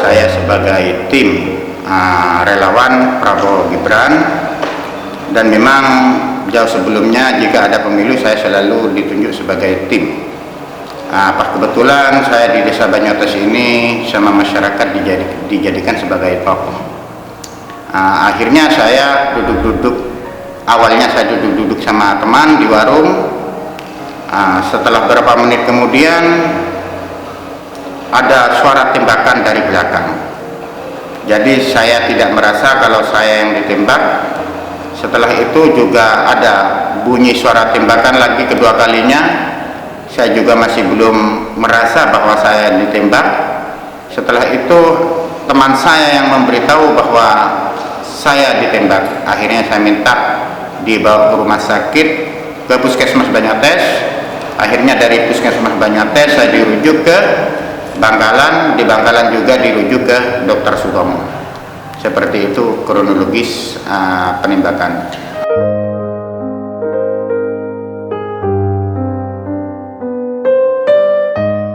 saya sebagai tim relawan Prabowo Gibran, dan memang jauh sebelumnya jika ada pemilu saya selalu ditunjuk sebagai tim. Pas kebetulan saya di Desa Banyotes ini sama masyarakat dijadikan sebagai tokoh. Akhirnya saya awalnya saya duduk-duduk sama teman di warung. Setelah beberapa menit kemudian ada suara tembakan dari belakang. Jadi saya tidak merasa kalau saya yang ditembak. Setelah itu juga ada bunyi suara tembakan lagi kedua kalinya. Saya juga masih belum merasa bahwa saya ditembak. Setelah itu teman saya yang memberitahu bahwa saya ditembak. Akhirnya saya minta dibawa ke rumah sakit, ke Puskesmas Banyotes. Akhirnya dari Puskesmas Banyotes saya dirujuk ke Bangkalan, di Bangkalan juga dirujuk ke Dr. Sutomo. Seperti itu kronologis penembakan.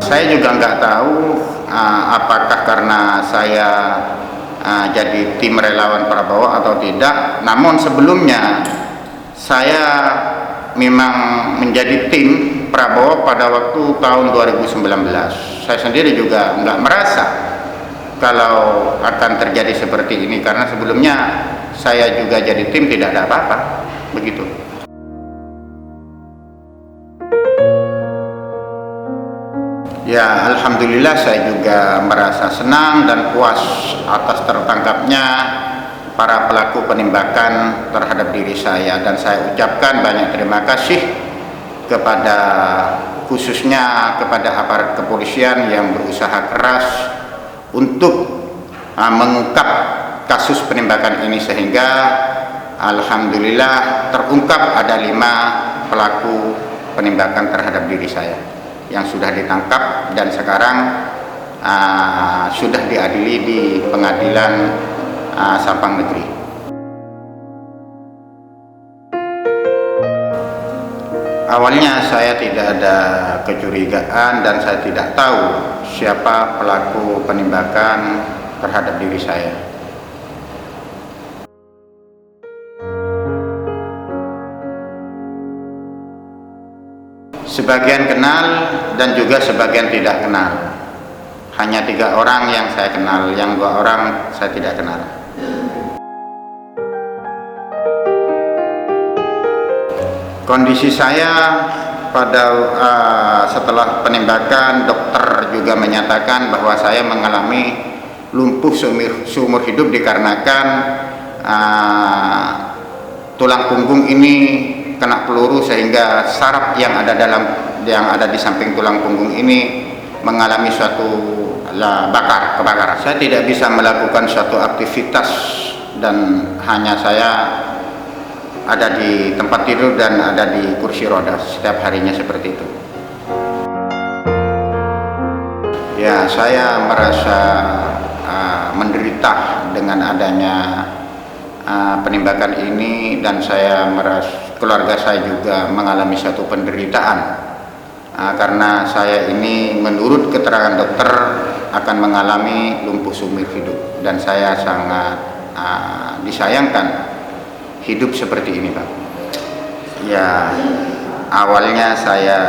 Saya juga nggak tahu apakah karena saya jadi tim relawan Prabowo atau tidak. Namun sebelumnya saya memang menjadi tim Prabowo pada waktu tahun 2019. Saya sendiri juga nggak merasa kalau akan terjadi seperti ini, karena sebelumnya saya juga jadi tim tidak ada apa-apa, begitu. Ya, alhamdulillah saya juga merasa senang dan puas atas tertangkapnya para pelaku penembakan terhadap diri saya, dan saya ucapkan banyak terima kasih kepada khususnya kepada aparat kepolisian yang berusaha keras untuk mengungkap kasus penembakan ini, sehingga alhamdulillah terungkap ada 5 pelaku penembakan terhadap diri saya yang sudah ditangkap dan sekarang sudah diadili di pengadilan Sampang Negeri. Awalnya saya tidak ada kecurigaan dan saya tidak tahu siapa pelaku penembakan terhadap diri saya. Sebagian kenal dan juga sebagian tidak kenal. Hanya 3 orang yang saya kenal, yang 2 orang saya tidak kenal. Kondisi saya pada setelah penembakan, dokter juga menyatakan bahwa saya mengalami lumpuh seumur hidup dikarenakan tulang punggung ini kena peluru, sehingga saraf yang ada di samping tulang punggung ini mengalami suatu kebakaran. Saya tidak bisa melakukan suatu aktivitas dan hanya saya ada di tempat tidur dan ada di kursi roda setiap harinya seperti itu. Ya, saya merasa menderita dengan adanya penembakan ini, dan saya merasa keluarga saya juga mengalami satu penderitaan karena saya ini menurut keterangan dokter akan mengalami lumpuh seumur hidup, dan saya sangat disayangkan hidup seperti ini, Pak. Ya, awalnya saya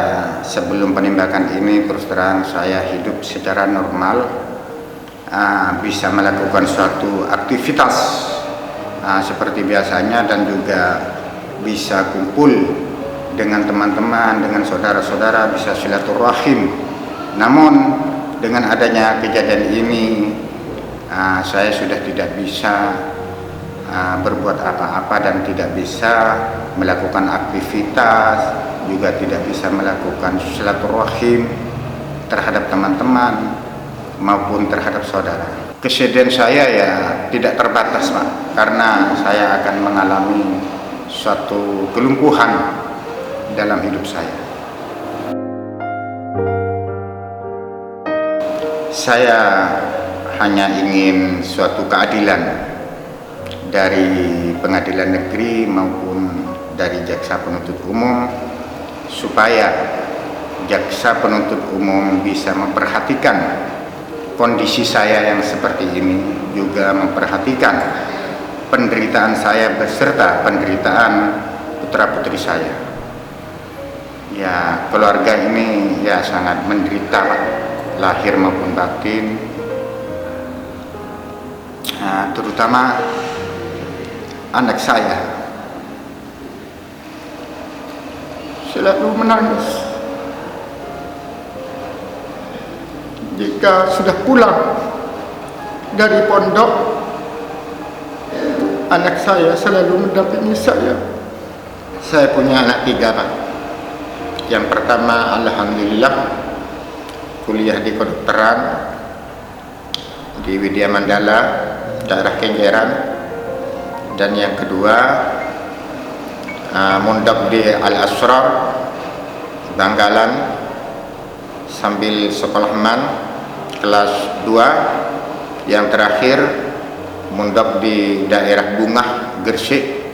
sebelum penembakan ini terus terang saya hidup secara normal, bisa melakukan suatu aktivitas seperti biasanya, dan juga bisa kumpul dengan teman-teman, dengan saudara-saudara, bisa silaturahim. Namun dengan adanya kejadian ini saya sudah tidak bisa berbuat apa-apa dan tidak bisa melakukan aktivitas, juga tidak bisa melakukan silaturahim terhadap teman-teman maupun terhadap saudara. Kesedihan saya ya tidak terbatas, Pak, karena saya akan mengalami suatu kelumpuhan dalam hidup saya. Saya hanya ingin suatu keadilan dari pengadilan negeri maupun dari jaksa penuntut umum, supaya jaksa penuntut umum bisa memperhatikan kondisi saya yang seperti ini, juga memperhatikan penderitaan saya beserta penderitaan putra-putri saya. Ya, keluarga ini ya sangat menderita, lahir maupun batin. Nah, terutama anak saya selalu menangis jika sudah pulang dari pondok. Anak saya selalu mendampingi saya. Saya punya anak 3, Pak. Yang pertama, alhamdulillah, kuliah di kedokteran di Widya Mandala, daerah Kenjeran. Dan yang kedua, mondok di Al-Asrar, Bangkalan, sambil sekolah man kelas 2. Yang terakhir, mondok di daerah Bungah, Gresik,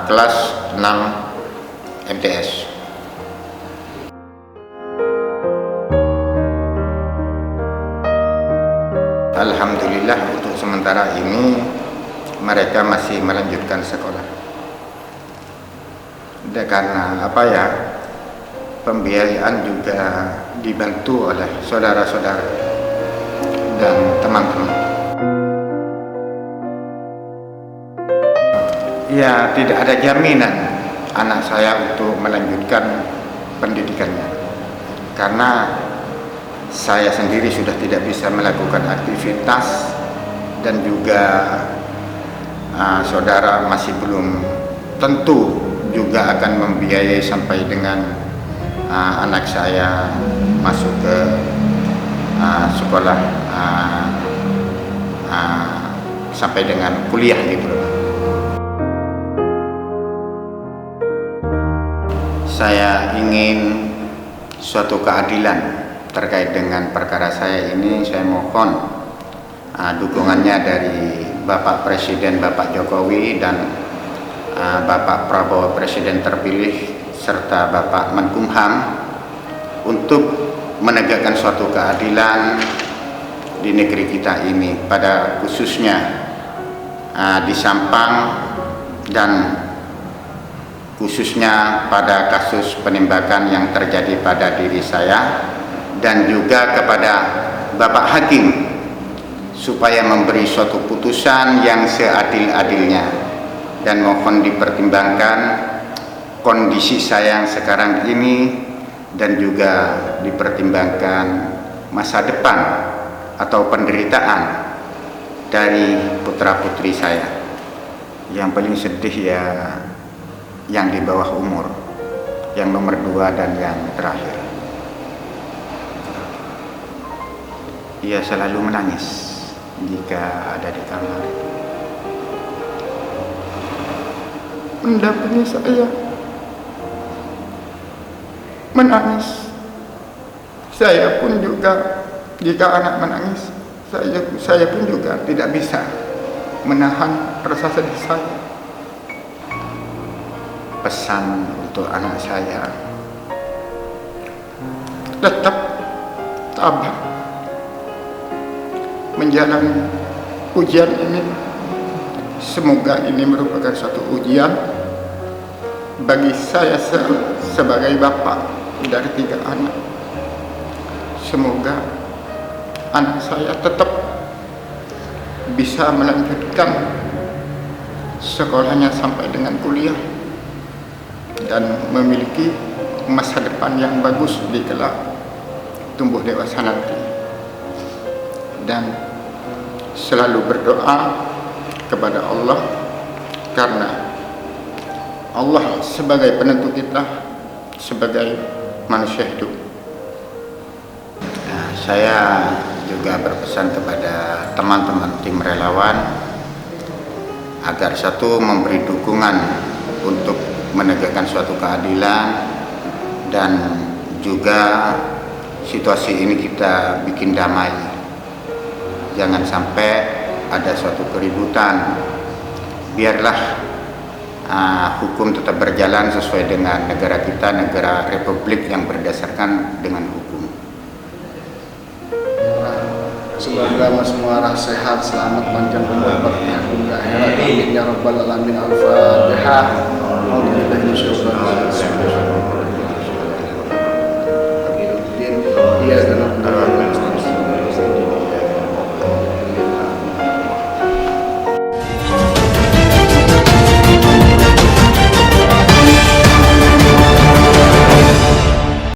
kelas 6 MTS. Alhamdulillah, untuk sementara ini mereka masih melanjutkan sekolah. Dan karena pembiayaan juga dibantu oleh saudara-saudara dan teman-teman. Ya, tidak ada jaminan anak saya untuk melanjutkan pendidikannya, karena saya sendiri sudah tidak bisa melakukan aktivitas, dan juga saudara masih belum tentu juga akan membiayai sampai dengan anak saya masuk ke sekolah sampai dengan kuliah gitu. Saya ingin suatu keadilan terkait dengan perkara saya ini. Saya mohon dukungannya dari Bapak Presiden, Bapak Jokowi, dan Bapak Prabowo Presiden terpilih, serta Bapak Menkumham, untuk menegakkan suatu keadilan di negeri kita ini, pada khususnya di Sampang, dan khususnya pada kasus penembakan yang terjadi pada diri saya, dan juga kepada Bapak Hakim supaya memberi suatu putusan yang seadil-adilnya, dan mohon dipertimbangkan kondisi saya yang sekarang ini, dan juga dipertimbangkan masa depan atau penderitaan dari putra-putri saya. Yang paling sedih ya yang di bawah umur, yang nomor 2 dan yang terakhir. Ia selalu menangis jika ada di kamar, mendampingi saya, menangis. Saya pun juga, jika anak menangis, saya pun juga tidak bisa menahan rasa sedih saya. Pesan untuk anak saya, tetap tabah menjalani ujian ini. Semoga ini merupakan suatu ujian bagi saya sebagai bapak dari 3 anak. Semoga anak saya tetap bisa melanjutkan sekolahnya sampai dengan kuliah, dan memiliki masa depan yang bagus di kelak tumbuh dewasa nanti. Dan selalu berdoa kepada Allah, karena Allah sebagai penentu kita sebagai manusia hidup. Nah, saya juga berpesan kepada teman-teman tim relawan agar satu, memberi dukungan untuk menegakkan suatu keadilan, dan juga situasi ini kita bikin damai. Jangan sampai ada suatu keributan. Biarlah hukum tetap berjalan sesuai dengan negara kita, negara republik yang berdasarkan dengan hukum. Semoga mas muarah sehat, selamat, panjang umur, berkah dunia akhirat. Amin ya rabbal alamin. Al-Fatihah. A'udzubillahi minasyaitonir rajim. Iya,